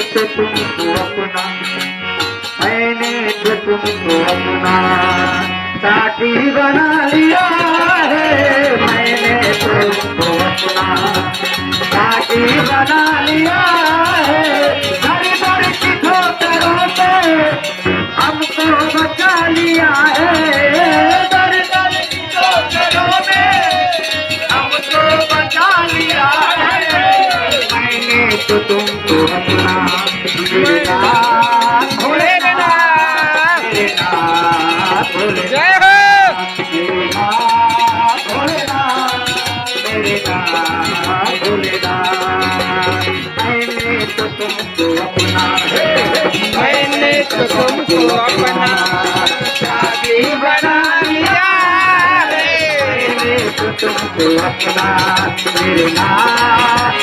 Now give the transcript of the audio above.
तो तुमको अपना, मैंने तो तुमको अपना साथी बना लिया है। मैंने तो तुमको अपना साथी बना लिया है। दर दर की ठोकरों से हमको बचा लिया है। दर दर की ठोकरों में हमको बचा लिया है। मैंने तो तुमको अपना मेरे नाथ भोलेनाथ, मेरे नाथ भोलेनाथ, मेरे नाथ भोलेनाथ, मेरे नाथ भोलेनाथ। मैंने तो तुमको अपना, मैंने तो तुमको अपना साथी बना लिया है। मैंने तो तुमको अपना मेरे नाथ